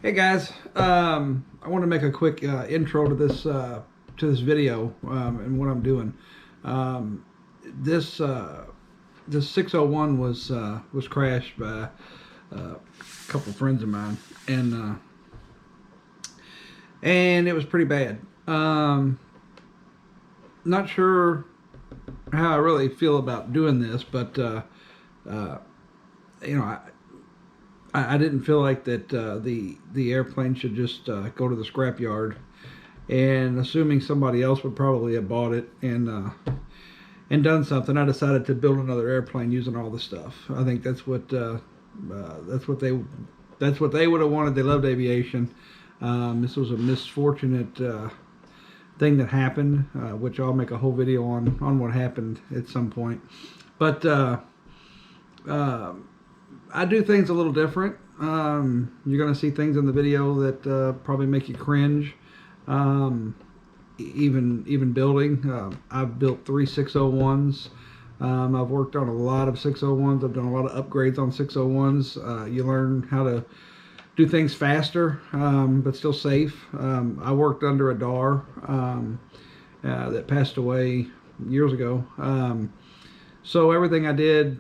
Hey guys, I want to make a quick intro to this video and what I'm doing. Um, this 601 was crashed by a couple friends of mine, and it was pretty bad. Not sure how I really feel about doing this, but you know, I didn't feel like that the airplane should just go to the scrapyard, and assuming somebody else would probably have bought it and done something, I decided to build another airplane using all the stuff. I think that's what they would have wanted. They loved aviation. This was a misfortunate thing that happened, which I'll make a whole video on what happened at some point. But I do things a little different. You're going to see things in the video that probably make you cringe. Even building. I've built 3 601s. I've worked on a lot of 601s. I've done a lot of upgrades on 601s. You learn how to do things faster, but still safe. I worked under a DAR that passed away years ago. So everything I did,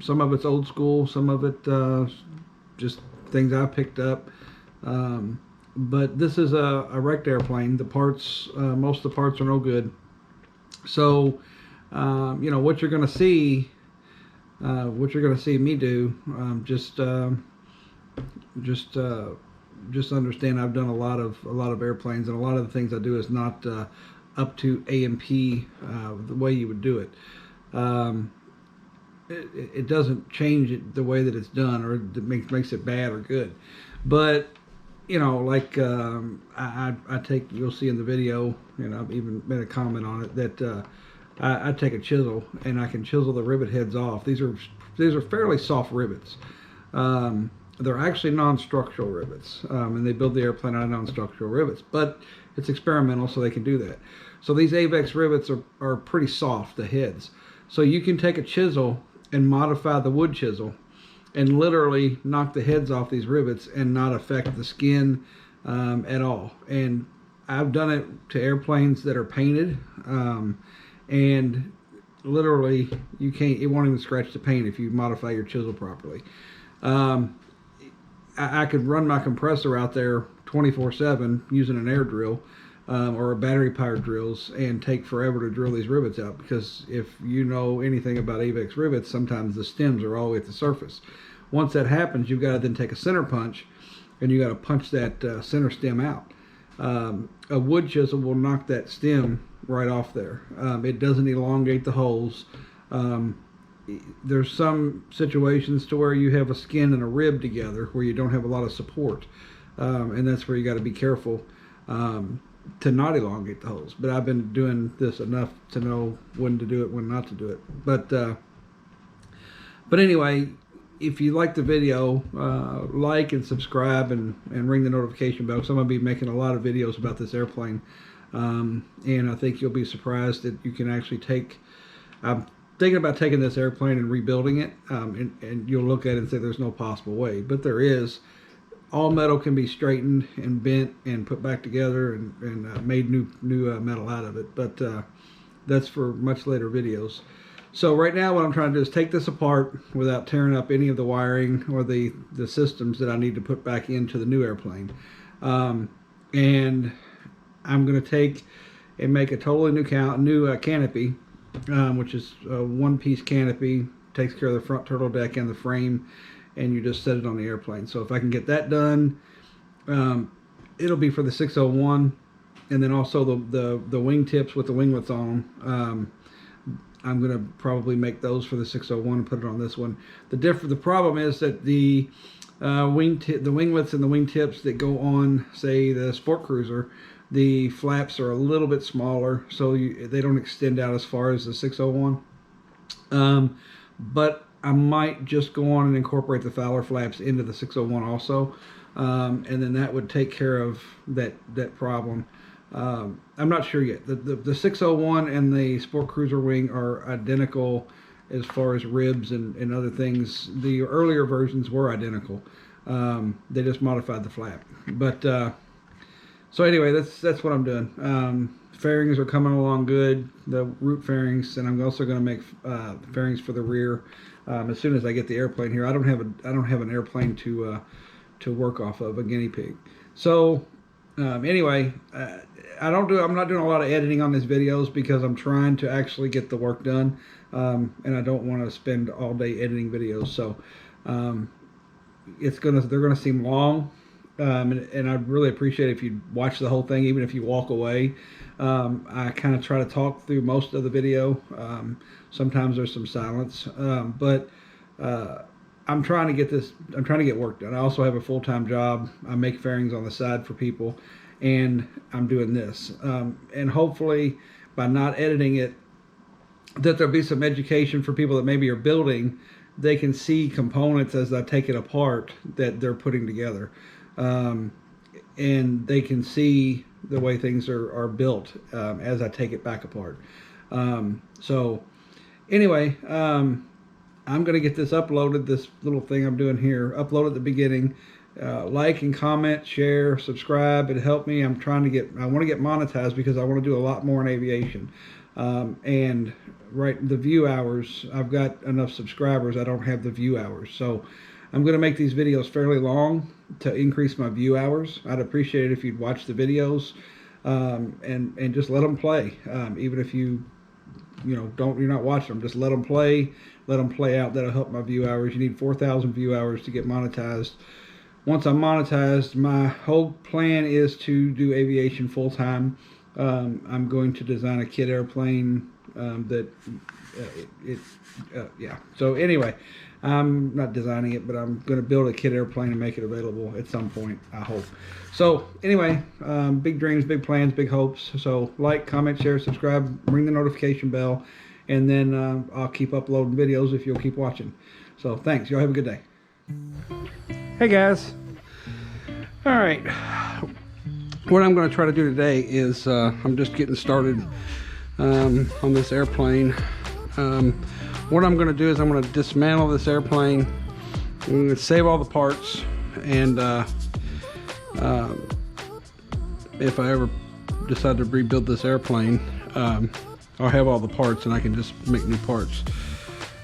some of it's old school, some of it just things I picked up. But this is a wrecked airplane. The parts, most of the parts are no good. So, you know, what you're going to see me do, just understand I've done a lot of airplanes, and a lot of the things I do is not up to A&P the way you would do it. It doesn't change it the way that it's done, or it makes it bad or good. But you know, like I take, you'll see in the video, and I've even made a comment on it, that I take a chisel and I can chisel the rivet heads off. These are fairly soft rivets. They're actually non-structural rivets, and they build the airplane out of non-structural rivets, but it's experimental, so they can do that. So these AVEX rivets are pretty soft, the heads. So you can take a chisel and modify the wood chisel and literally knock the heads off these rivets and not affect the skin at all. And I've done it to airplanes that are painted, and literally it won't even scratch the paint if you modify your chisel properly. I could run my compressor out there 24/7 using an air drill or a battery powered drills, and take forever to drill these rivets out, because if you know anything about AVEX rivets, sometimes the stems are all the way at the surface. Once that happens, you've got to then take a center punch, and you got to punch that center stem out. A wood chisel will knock that stem right off there. It doesn't elongate the holes. There's some situations to where you have a skin and a rib together where you don't have a lot of support, and that's where you got to be careful to not elongate the holes. But I've been doing this enough to know when to do it, when not to do it. But anyway, if you like the video, like and subscribe and ring the notification bell, because I'm going to be making a lot of videos about this airplane, and I think you'll be surprised that you can actually I'm thinking about taking this airplane and rebuilding it, and you'll look at it and say there's no possible way, but there is. All metal can be straightened and bent and put back together and made new metal out of it, but that's for much later videos. So right now what I'm trying to do is take this apart without tearing up any of the wiring or the systems that I need to put back into the new airplane. And I'm going to take and make a totally new canopy, which is a one-piece canopy, takes care of the front turtle deck and the frame, and you just set it on the airplane. So if I can get that done, it'll be for the 601, and then also the wing tips with the winglets on them. I'm going to probably make those for the 601 and put it on this one. The problem is that the winglets and the wingtips that go on, say, the Sport Cruiser, the flaps are a little bit smaller, so they don't extend out as far as the 601. But I might just go on and incorporate the Fowler flaps into the 601 also, and then that would take care of that problem. I'm not sure yet. The 601 and the Sport Cruiser wing are identical as far as ribs and other things. The earlier versions were identical. They just modified the flap. But so anyway, that's what I'm doing. Fairings are coming along good, the root fairings, and I'm also going to make fairings for the rear as soon as I get the airplane here. I don't have an airplane to work off of, a guinea pig. So anyway, I'm not doing a lot of editing on these videos because I'm trying to actually get the work done, and I don't want to spend all day editing videos. So they're gonna seem long, and I'd really appreciate it if you watch the whole thing, even if you walk away. I kind of try to talk through most of the video. Sometimes there's some silence, but I'm trying to get work done. I also have a full-time job. I make fairings on the side for people, and I'm doing this. And hopefully by not editing it, that there'll be some education for people that maybe are building. They can see components as I take it apart that they're putting together. And they can see the way things are built as I take it back apart. So anyway, I'm going to get this uploaded, this little thing I'm doing here, upload at the beginning. Like and comment, share, subscribe. It'll help me. I want to get monetized because I want to do a lot more in aviation. And the view hours, I've got enough subscribers. I don't have the view hours. So I'm going to make these videos fairly long to increase my view hours. I'd appreciate it if you'd watch the videos and just let them play. Even if you're not watching them, just let them play out. That'll help my view hours. You need 4,000 view hours to get monetized. Once I'm monetized, my whole plan is to do aviation full time. I'm going to design a kit airplane So anyway, I'm not designing it, but I'm going to build a kit airplane and make it available at some point, I hope. So anyway, big dreams, big plans, big hopes. So like, comment, share, subscribe, ring the notification bell, and then I'll keep uploading videos if you'll keep watching. So thanks. Y'all have a good day. Hey guys. All right. What I'm going to try to do today is I'm just getting started on this airplane. What I'm going to do is I'm going to dismantle this airplane. I'm going to save all the parts, and if I ever decide to rebuild this airplane, I'll have all the parts and I can just make new parts.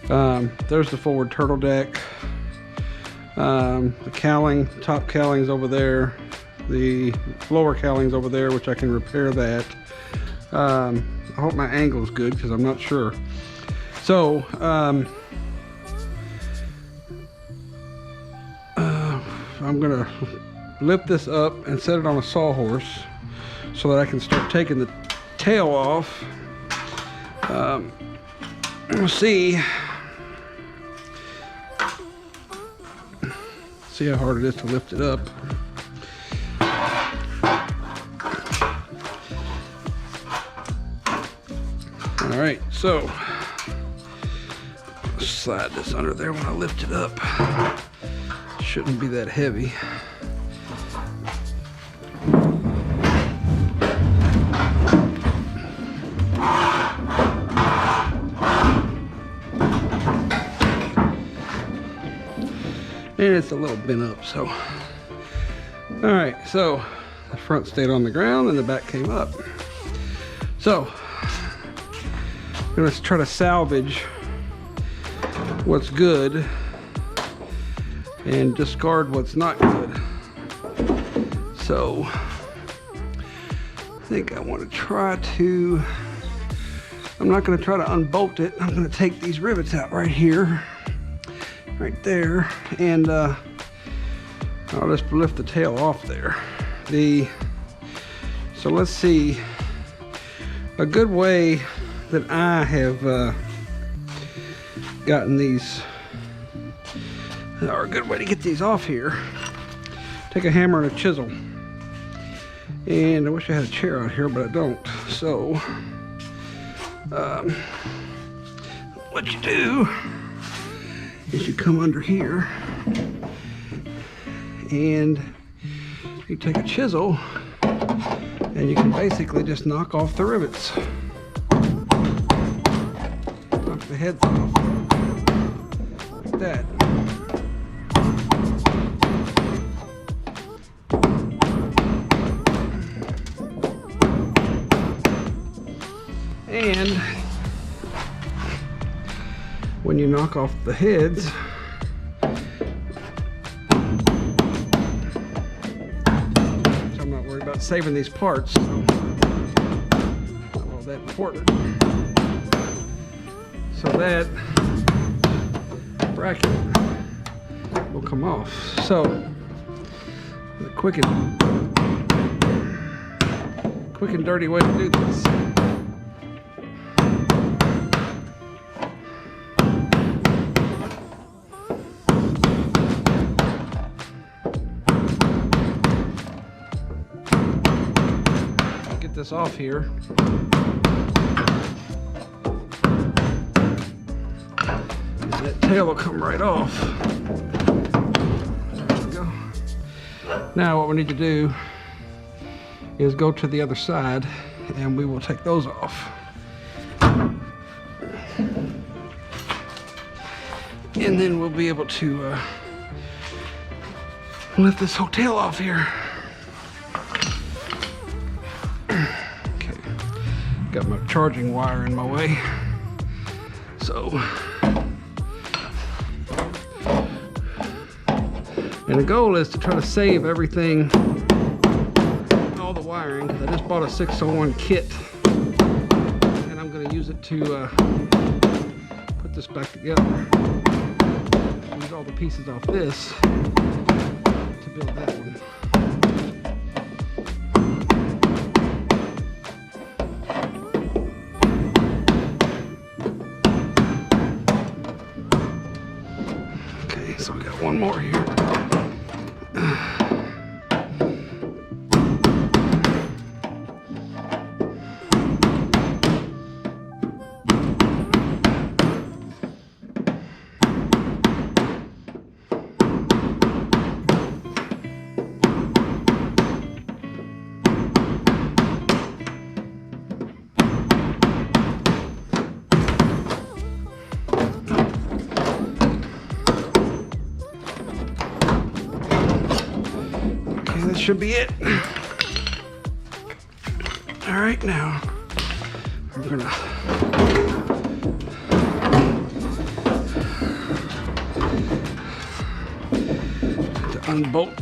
There's the forward turtle deck. The cowling, top cowling's over there. The lower cowling's over there, which I can repair that. I hope my angle's good because I'm not sure. So I'm gonna lift this up and set it on a sawhorse so that I can start taking the tail off. We'll see how hard it is to lift it up. All right, so slide this under there when I lift it up. Shouldn't be that heavy. And it's a little bent up, so. All right, so the front stayed on the ground and the back came up. So I'm gonna try to salvage what's good and discard what's not good. So I think I want to try to, I'm not going to try to unbolt it. I'm going to take these rivets out right here, right there, and I'll just lift the tail off there. So let's see, a good way that I have gotten these, or a good way to get these off here, take a hammer and a chisel. And I wish I had a chair out here, but I don't. So what you do is you come under here and you take a chisel and you can basically just knock off the rivets. Knock the heads off like that. And when you knock off the heads, so I'm not worried about saving these parts, so not all that important. So that bracket will come off. So the quick and dirty way to do this. Get this off here. That tail will come right off. There we go. Now what we need to do is go to the other side and we will take those off. And then we'll be able to lift this whole tail off here. Okay, got my charging wire in my way. So, and the goal is to try to save everything, all the wiring, because I just bought a 601 kit and I'm going to use it to put this back together. Use all the pieces off this to build that one. Okay, so we got one more here. That should be it. All right, now we're gonna unbolt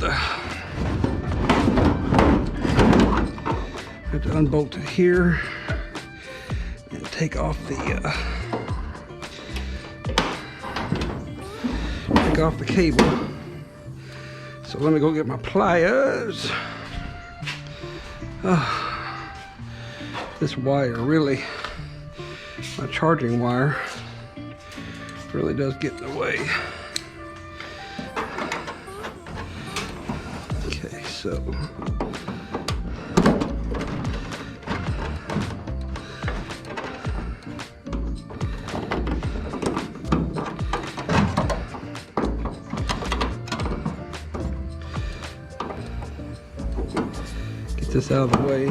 have to unbolt it here and take off the cable. So let me go get my pliers. This wire really, my charging wire, really does get in the way. Okay, so this out of the way.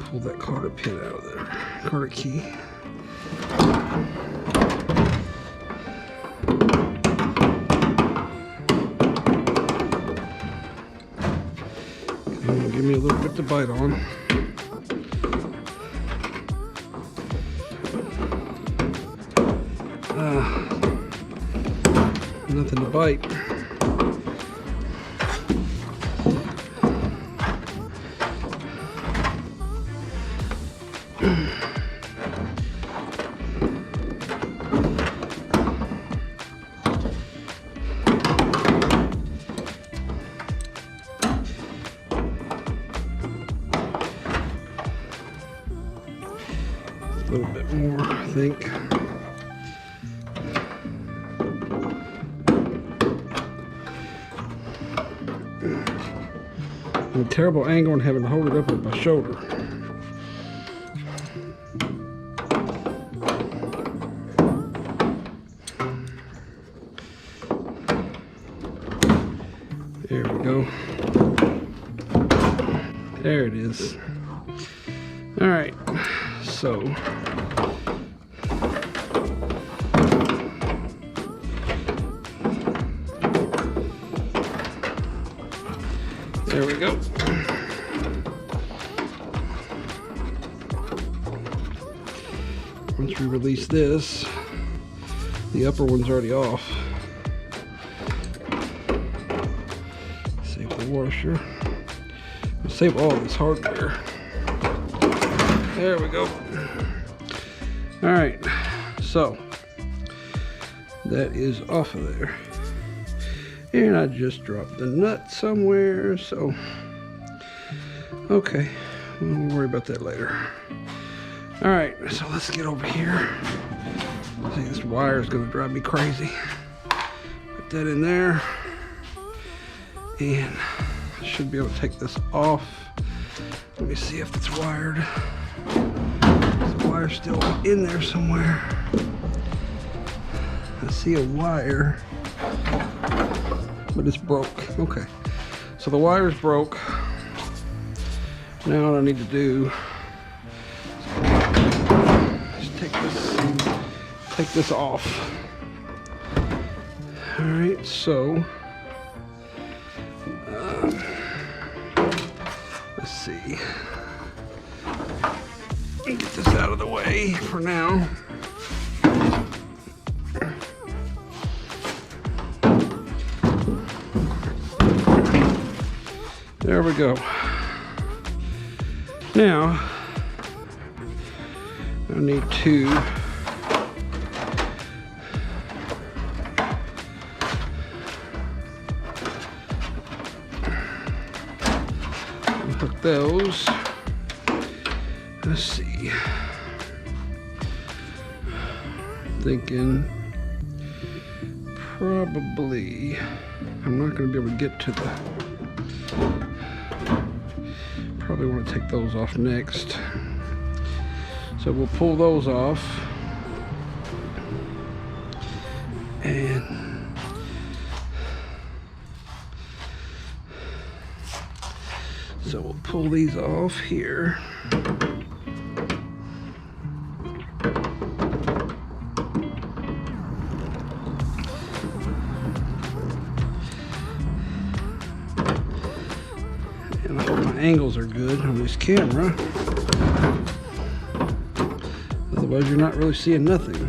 Pull that Carter pin out of there. Carter key. Okay, give me a little bit to bite on. Nothing to bite. A little bit more, I think. A terrible angle and having to hold it up with my shoulder. There we go. There it is. All right, so there we go. once we release this, the upper one's already off. Save the washer. We'll save all this hardware. There we go. All right, so that is off of there. And I just dropped the nut somewhere, so okay, we'll worry about that later. All right, so let's get over here. See, this wire is gonna drive me crazy. Put that in there, and I should be able to take this off. Let me see if it's wired. The wire's still in there somewhere. I see a wire, but it's broke. Okay, so the wire's broke. Now what I need to do is take this off. All right, so let's see. Get this out of the way for now. There we go. Now, I need to hook those. Let's see. Thinking probably I'm not going to be able to get to the. Probably want to take those off next. So we'll pull those off. And so we'll pull these off here. And I hope my angles are good on this camera. Otherwise you're not really seeing nothing.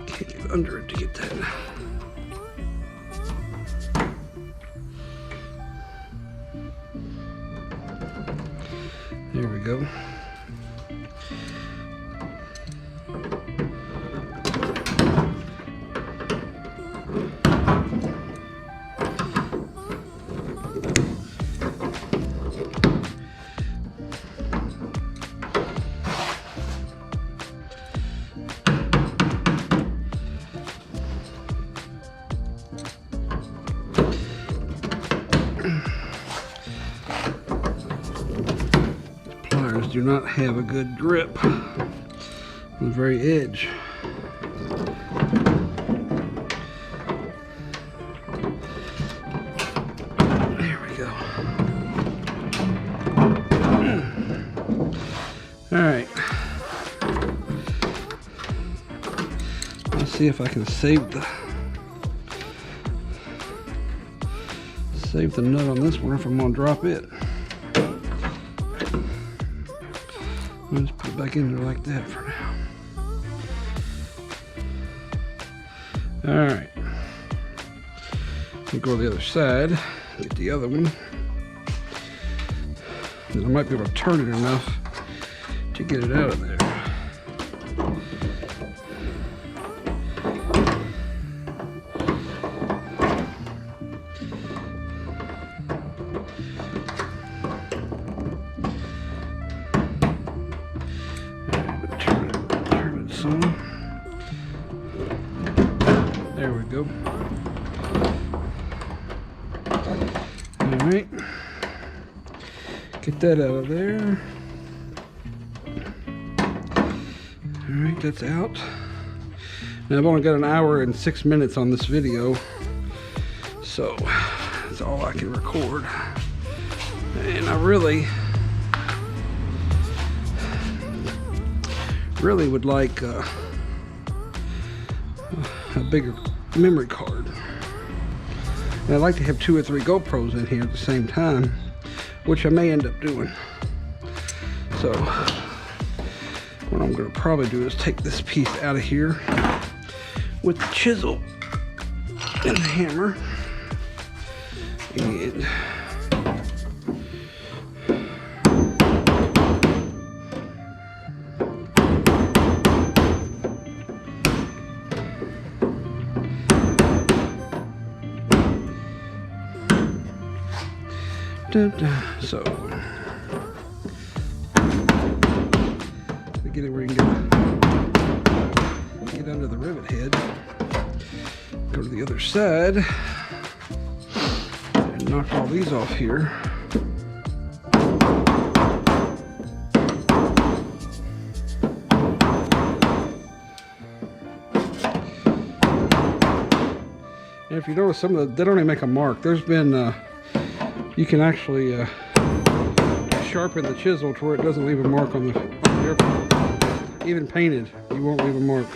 Can't get under it to get that. There we go. Do not have a good grip on the very edge. There we go. All right. Let's see if I can save the nut on this one if I'm gonna drop it. I'll just put it back in there like that for now. All right. We'll go to the other side, get the other one. And I might be able to turn it enough to get it out of there. There we go. All right, get that out of there. All right, that's out. Now I've only got an hour and 6 minutes on this video, so that's all I can record. And I really really would like a bigger memory card. And I'd like to have 2 or 3 GoPros in here at the same time, which I may end up doing. So what I'm going to probably do is take this piece out of here with the chisel and the hammer, and so get it where you can get under the rivet head. Go to the other side and knock all these off here. And if you notice, some of they don't even make a mark. There's been you can actually sharpen the chisel to where it doesn't leave a mark on the airplane. Even painted, you won't leave a mark.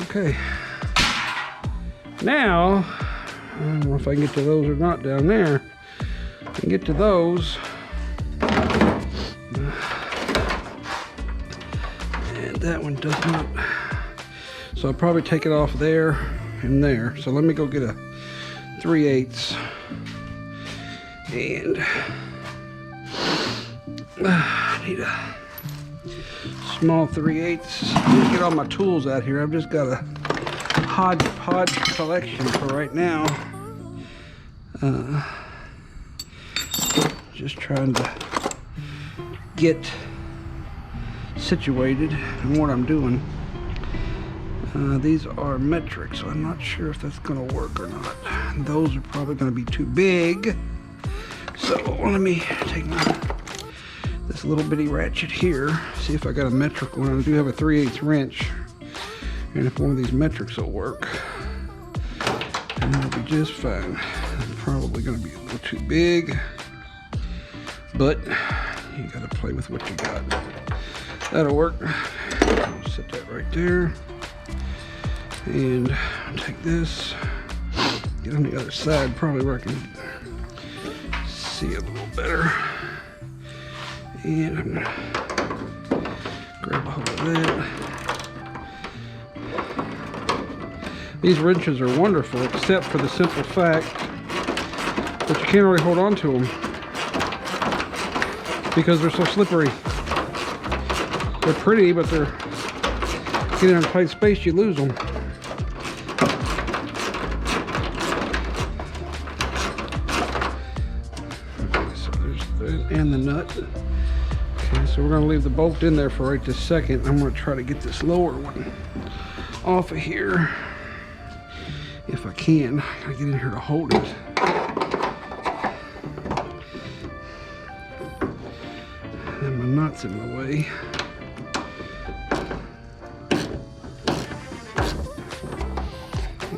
Okay. Now, I don't know if I can get to those or not down there. I can get to those. And that one does not. So I'll probably take it off there and there. So let me go get a 3/8. And I need a small 3/8. Let me get all my tools out here. I've just got a hodgepodge collection for right now. Just trying to get situated in what I'm doing. These are metric, so I'm not sure if that's going to work or not. Those are probably going to be too big. So let me take this little bitty ratchet here, see if I got a metric one. I do have a 3/8 wrench, and if one of these metrics will work, then it'll be just fine. It's probably going to be a little too big, but you got to play with what you got. That'll work. I'll set that right there, and take this, get on the other side, probably where I can see it a little better. And I'm gonna grab a hold of that. These wrenches are wonderful, except for the simple fact that you can't really hold on to them because they're so slippery. They're pretty, but they're getting in a tight space, you lose them. So there's that and the nut. Okay, so we're going to leave the bolt in there for right this second. I'm going to try to get this lower one off of here if I can. I gotta get in here to hold it. And my nut's in the way.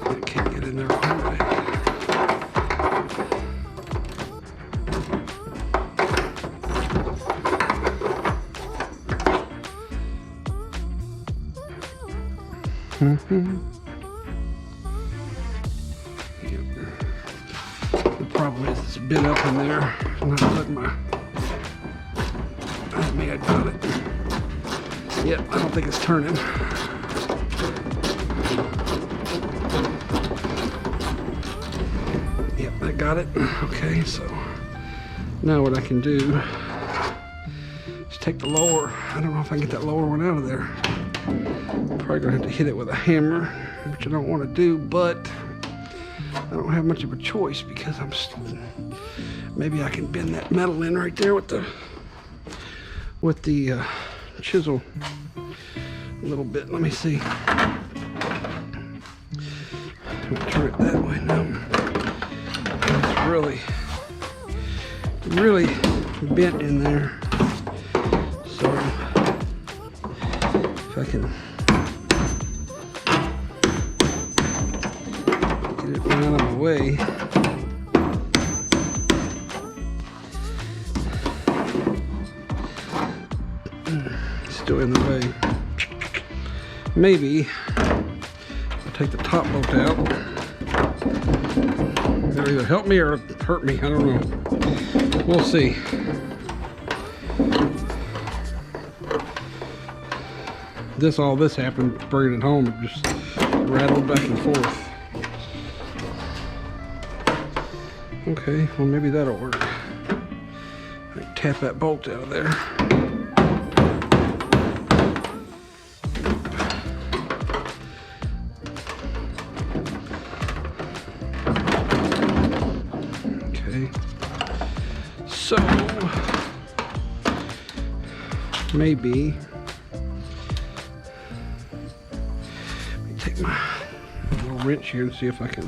I can't get in there to hold it. Yep. The problem is it's been up in there. Not letting my. I mean, I got it. Yep, I don't think it's turning. Yep, I got it. Okay, so now what I can do is take the lower. I don't know if I can get that lower one out of there. Probably gonna have to hit it with a hammer, which I don't want to do, but I don't have much of a choice because I'm still, maybe I can bend that metal in right there with the chisel a little bit. Let me see. Turn it that way now. It's really bent in there. if I can get it out of my way. Still in the way. Maybe I'll take the top bolt out. It'll either help me or hurt me. I don't know. We'll see. All this happened bringing it home. It just rattled back and forth. Okay, well maybe that'll work. I can tap that bolt out of there. Okay. So maybe take my little wrench here and see if I can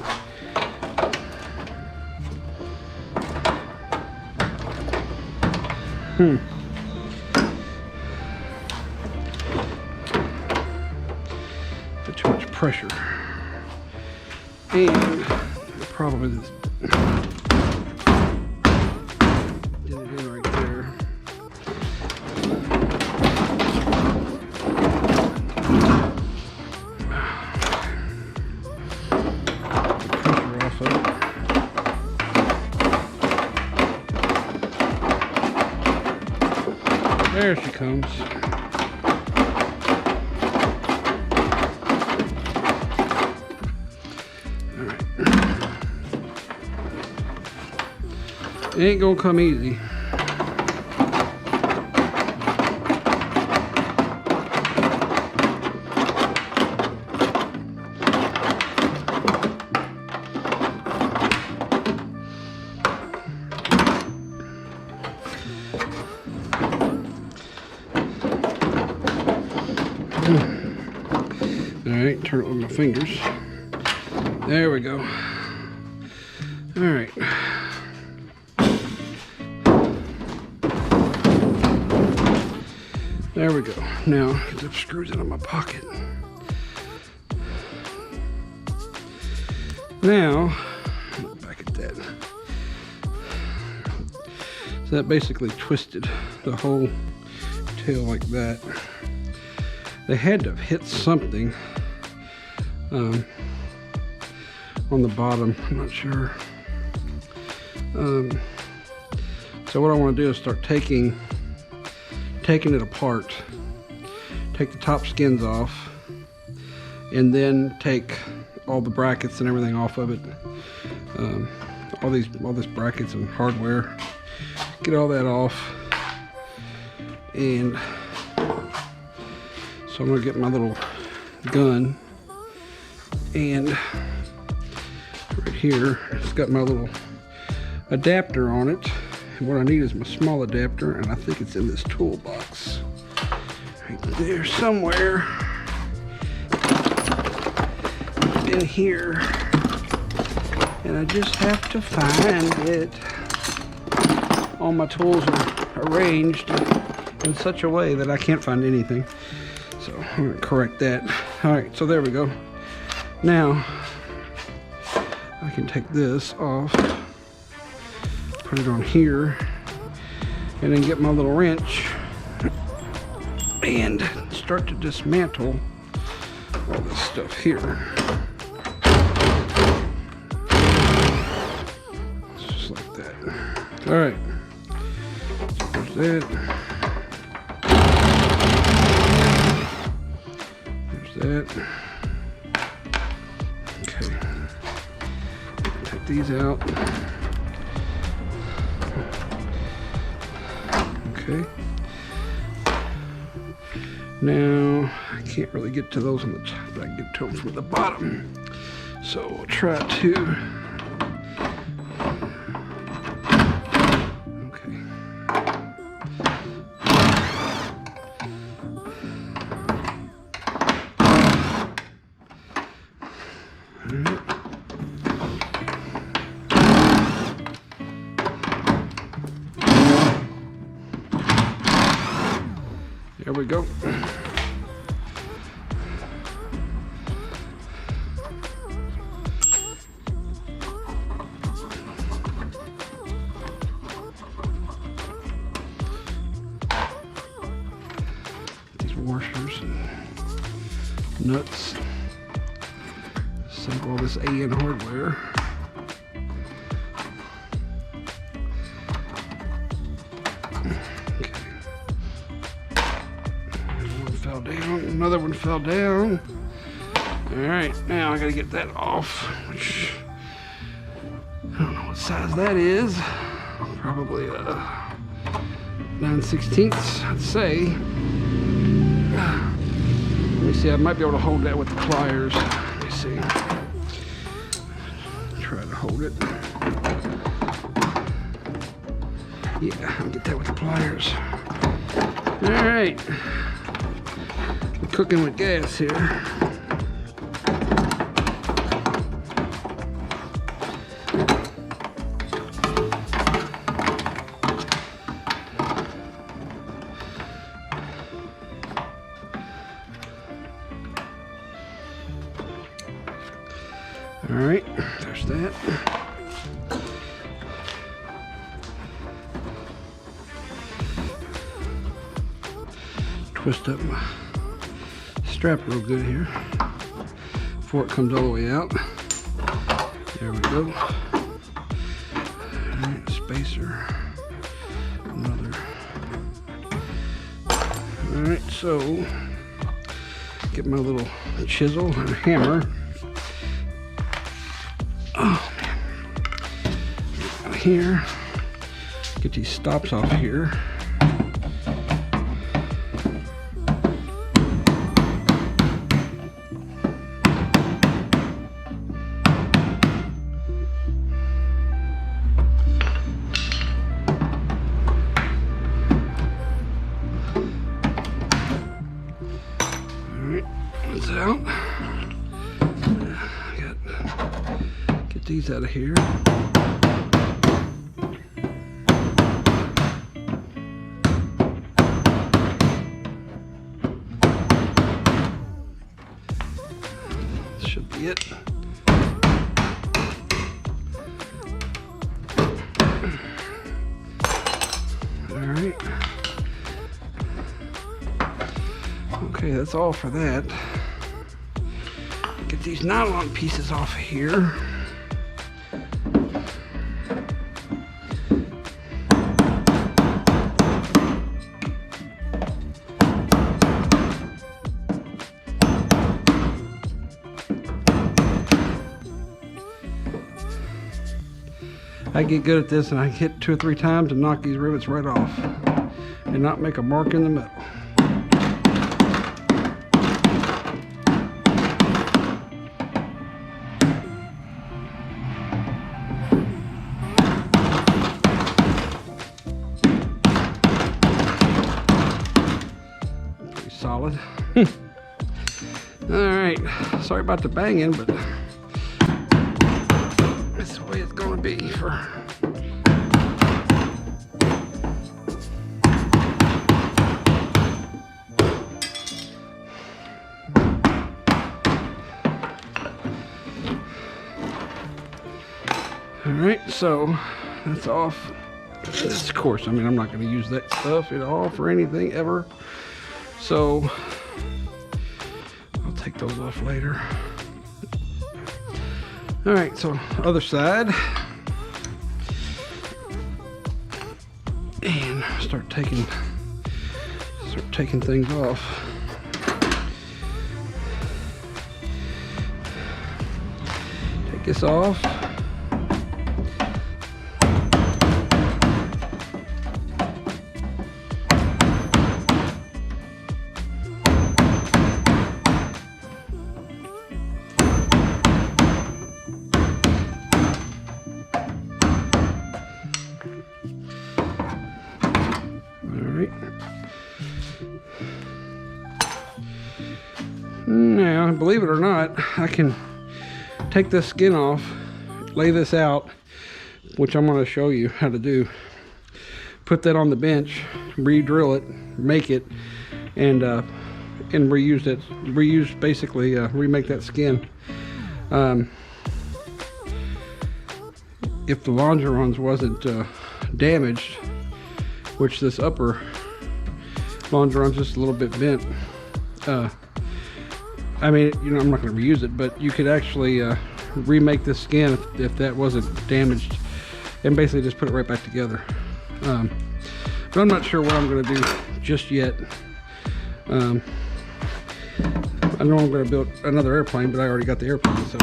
put too much pressure. And the problem is get it in right there. There she comes. Alright. It ain't gonna come easy. Alright, turn it with my fingers. There we go. Alright. There we go. Now, get the screws out of my pocket. Now, look back at that. So that basically twisted the whole tail like that. They had to have hit something on the bottom. I'm not sure. So what I want to do is start taking it apart. Take the top skins off, and then take all the brackets and everything off of it. All these brackets and hardware. Get all that off, and so I'm gonna get my little gun, and right here it's got my little adapter on it, and what I need is my small adapter, and I think it's in this toolbox right there somewhere in here, and I just have to find it. All my tools are arranged in such a way that I can't find anything. So I'm going to correct that. Alright, so there we go. Now, I can take this off, put it on here, and then get my little wrench and start to dismantle all this stuff here. Just like that. Alright. There's that. That. Okay. Take these out. Okay. Now I can't really get to those on the top, but I can get to them from the bottom. So we'll try to. There we go. washers and nuts. Assemble all this AN hardware. Okay. One fell down, another one fell down. Alright, now I gotta get that off, which I don't know what size that is. Probably 9/16, I'd say. Let me see, I might be able to hold that with the pliers. Let me see. Try to hold it. Yeah, I'll get that with the pliers. Alright. I'm cooking with gas here. All right, there's that. Twist up my strap real good here before it comes all the way out. There we go. All right, spacer. Another. All right, so get my little chisel and hammer. Oh man. Out of here. Get these stops off here. Alright, that's out. Get these out of here. Should be it. Alright. Okay, that's all for that. Get these nylon pieces off of here. I get good at this and I hit 2 or 3 times and knock these rivets right off and not make a mark in the metal. Pretty solid. Alright, sorry about the banging, but that's the way it's going to be for alright, so that's off. Of course, I mean, I'm not going to use that stuff at all for anything ever, so I'll take those off later. All right, so other side, and start taking things off. Take this off. Now, believe it or not, I can take this skin off, lay this out, which I'm going to show you how to do. Put that on the bench, re-drill it, make it, and reuse it. Reuse, basically, remake that skin. If the longerons wasn't damaged, which this upper longeron's just a little bit bent, I mean, you know, I'm not going to reuse it, but you could actually remake this skin if that wasn't damaged, and basically just put it right back together. But I'm not sure what I'm going to do just yet. I know I'm going to build another airplane, but I already got the airplane, so.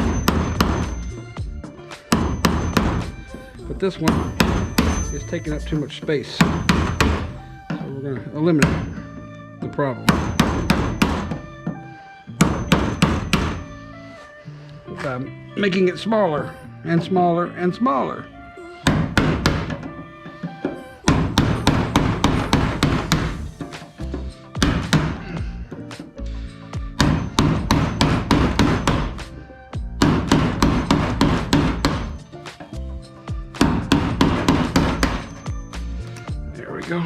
But this one is taking up too much space, so we're going to eliminate the problem by making it smaller and smaller and smaller. Go.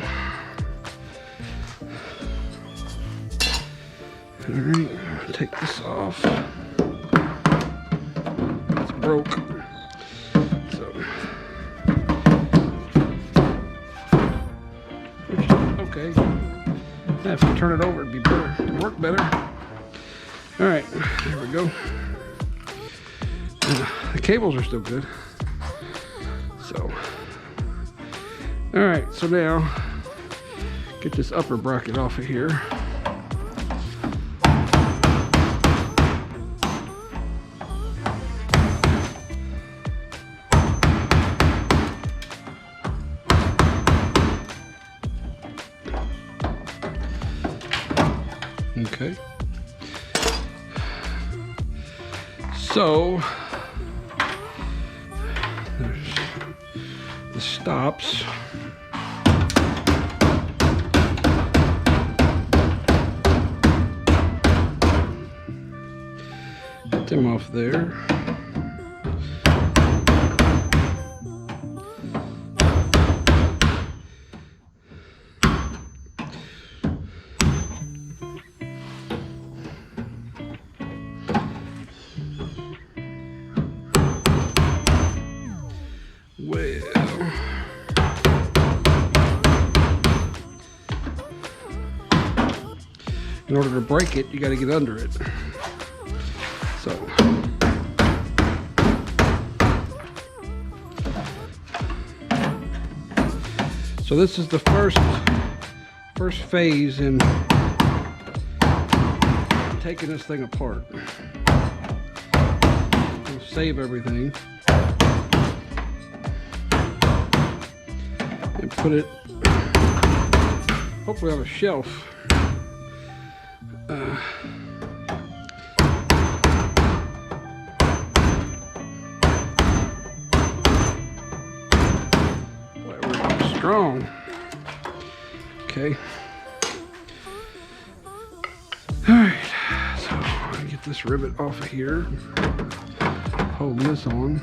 Alright, take this off. It's broke. So, okay. Now if you turn it over, it'd be better. It'd work better. Alright, there we go. The cables are still good. So. Alright, so now get this upper bracket off of here. Okay. So there's the stops. Get them off there. Well, in order to break it, you got to get under it. So this is the first phase in taking this thing apart. We'll save everything and put it hopefully on a shelf. Strong. Okay. Alright, so I'm gonna get this rivet off of here. Hold this on.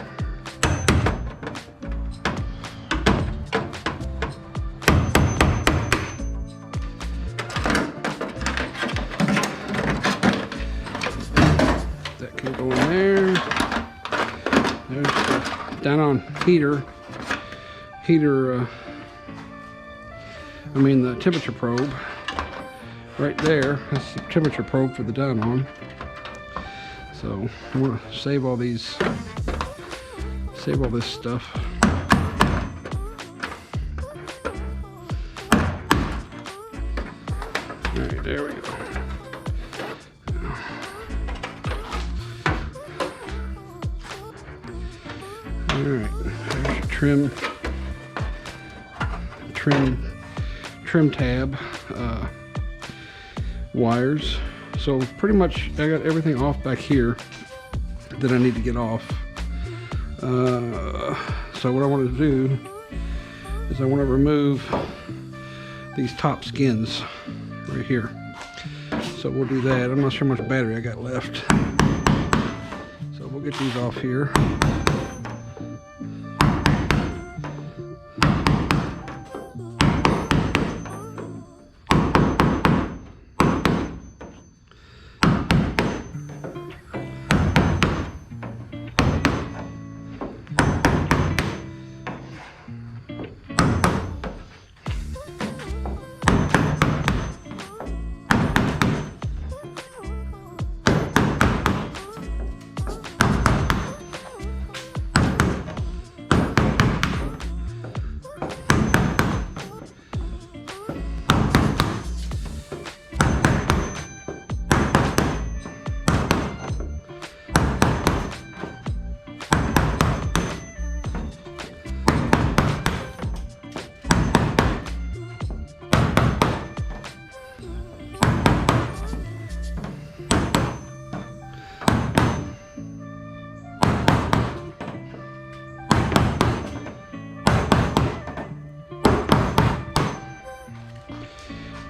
That can go in there. There's the down on heater. The temperature probe right there. That's the temperature probe for the down on. So I'm gonna save all this stuff. All right, there we go. All right, there's your trim tab wires. So pretty much I got everything off back here that I need to get off. So what I want to do is I want to remove these top skins right here. So we'll do that. I'm not sure how much battery I got left. So we'll get these off here.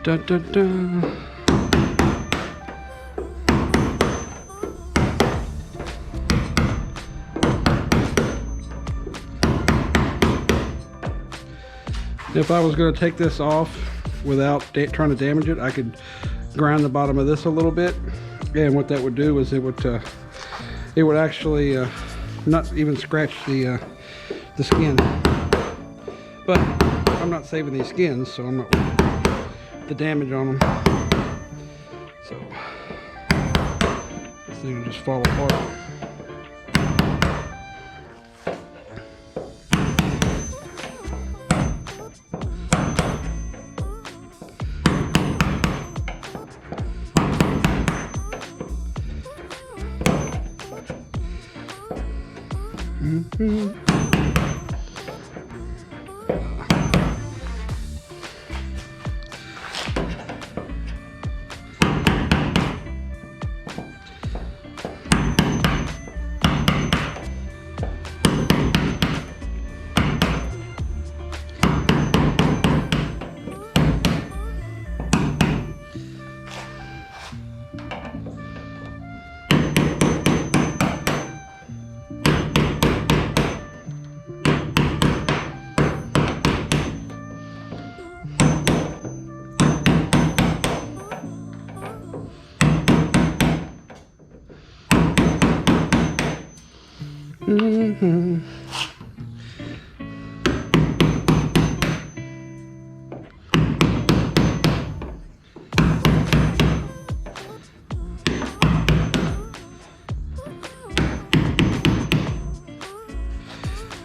Dun, dun, dun. If I was going to take this off without trying to damage it, I could grind the bottom of this a little bit, and what that would do is it would actually not even scratch the skin. But I'm not saving these skins, so I'm not worried the damage on them. So this thing will just fall apart.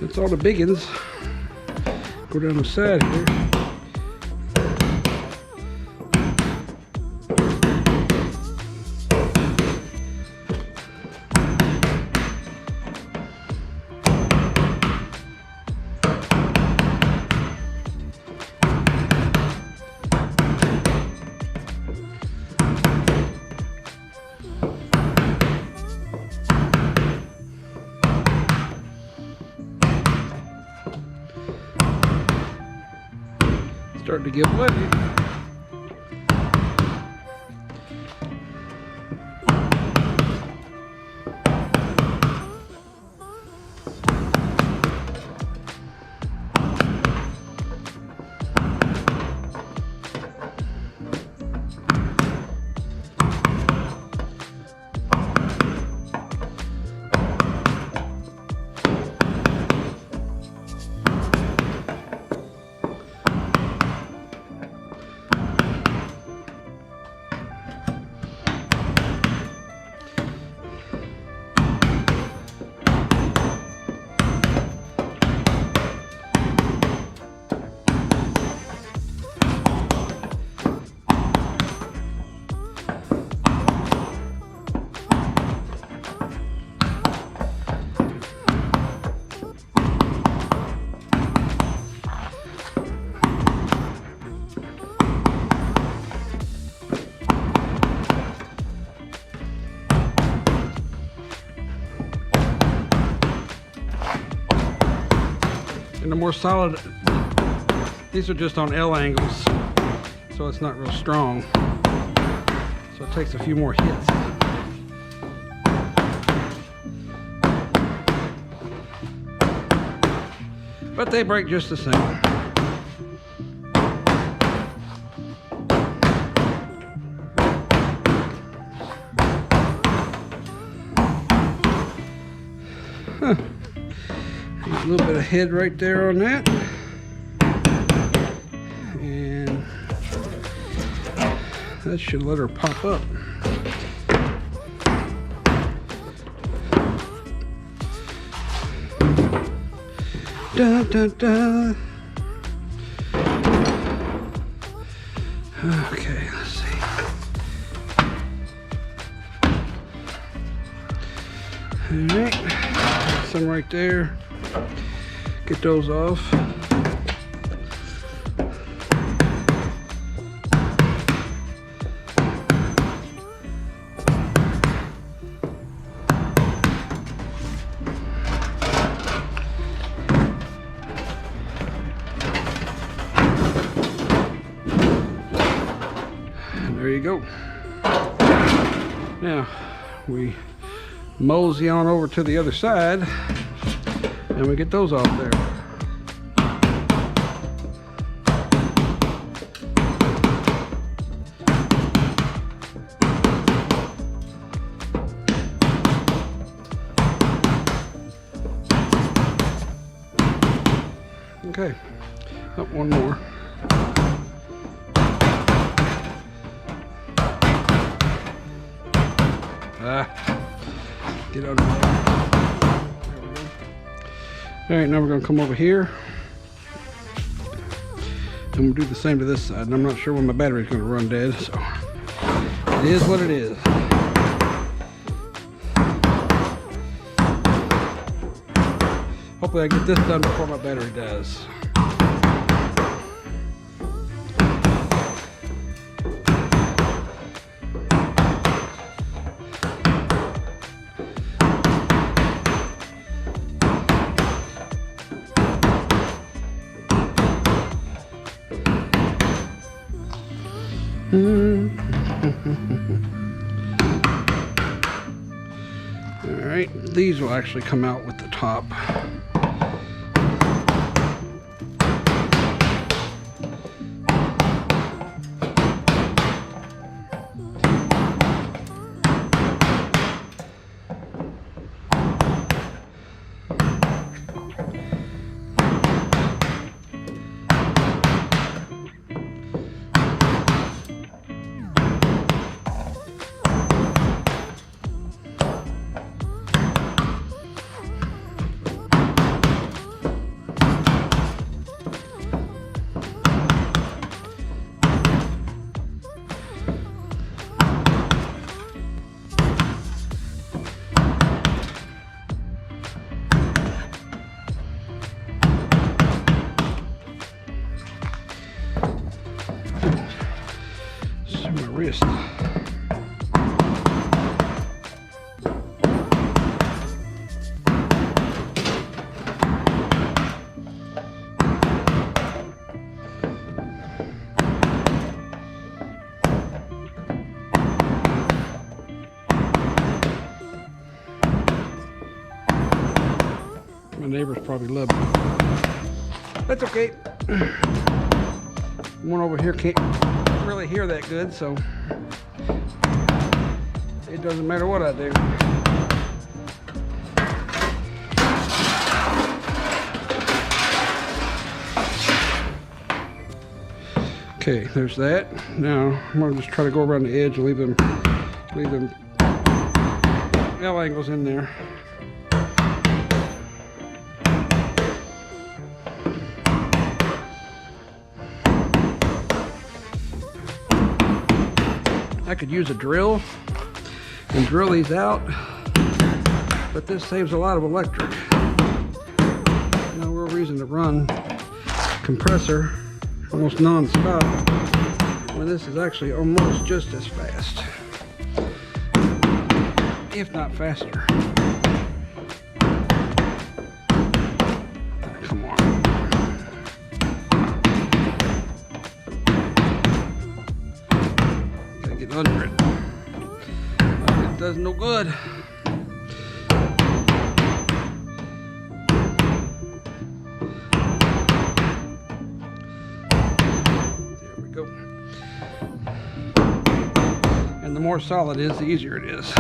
That's all the biggins. Go down the side here. Starting to get wet. And the more solid, these are just on L angles, so it's not real strong. So it takes a few more hits. But they break just the same. A little bit of head right there on that, and that should let her pop up. Da, da, da. Okay, let's see. All right, some right there. Get those off. There you go. Now we mosey on over to the other side and we get those off there. Okay, up one more. Get under there. There we go. All right, now we're going to come over here and we'll do the same to this side. And I'm not sure when my battery's going to run dead, so it is what it is. Hopefully I get this done before my battery dies. Alright, these will actually come out with the top. Wrist. My neighbors probably love me. That's okay. One over here can't really hear that good, so it doesn't matter what I do. Okay, there's that. Now I'm gonna just try to go around the edge and leave them L angles in there. I could use a drill and drill these out, but this saves a lot of electric. No real reason to run compressor almost non-stop when this is actually almost just as fast, if not faster. Come on. Get under it. It does no good. There we go. And the more solid it is, the easier it is.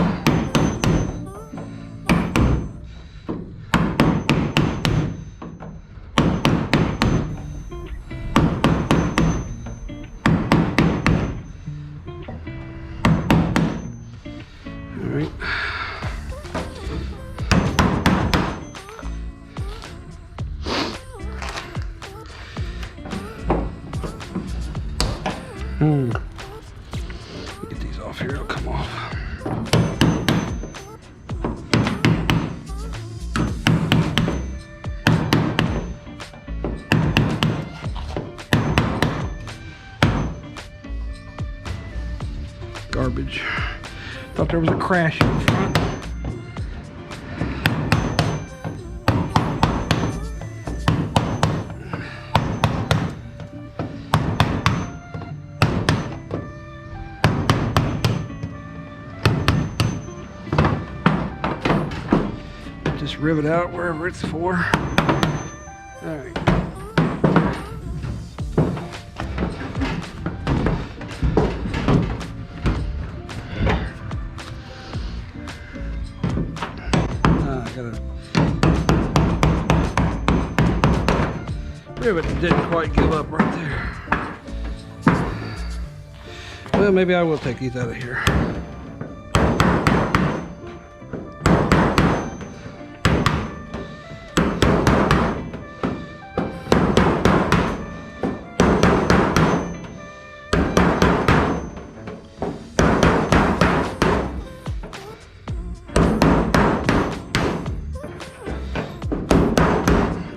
Get these off here, it'll come off. Garbage. Thought there was a crash in the front. rivet out wherever it's for. All right. I got a rivet that didn't quite give up right there. Well, maybe I will take these out of here.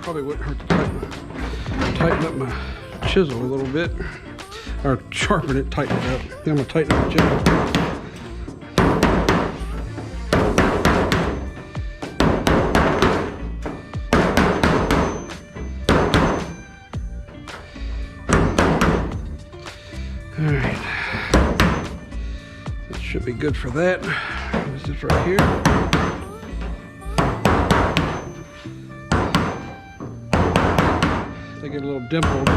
Probably wouldn't hurt to tighten up my chisel a little bit, or sharpen it, tighten it up. Yeah, I'm gonna tighten up the chisel. All right, that should be good for that. This is right here. They get a little dimpled.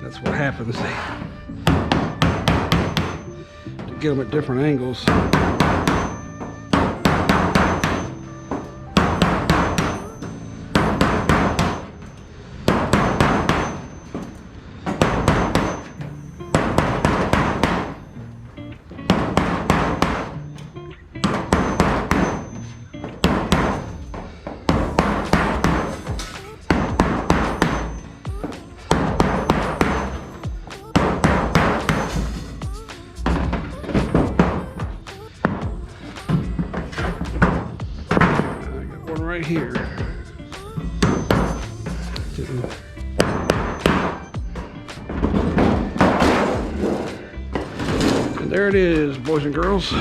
That's what happens. To get them at different angles. Right here. And there it is, boys and girls. All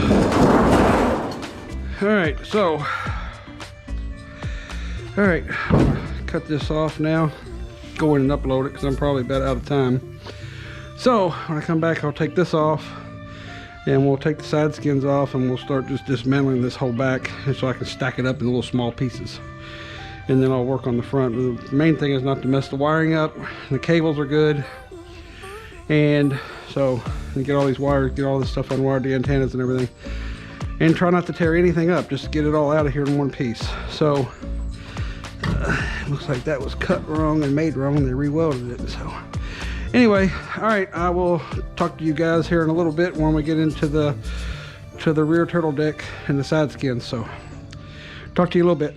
right, so, all right, I'm gonna cut this off now. Go in and upload it because I'm probably about out of time. So when I come back, I'll take this off. And we'll take the side skins off and we'll start just dismantling this whole back, and so I can stack it up in little small pieces. And then I'll work on the front. The main thing is not to mess the wiring up. The cables are good. And so get all these wires, get all this stuff unwired, the antennas and everything. And try not to tear anything up, just get it all out of here in one piece. So looks like that was cut wrong and made wrong, and they re-welded it. So anyway, all right, I will talk to you guys here in a little bit when we get into the rear turtle deck and the side skins. So talk to you a little bit.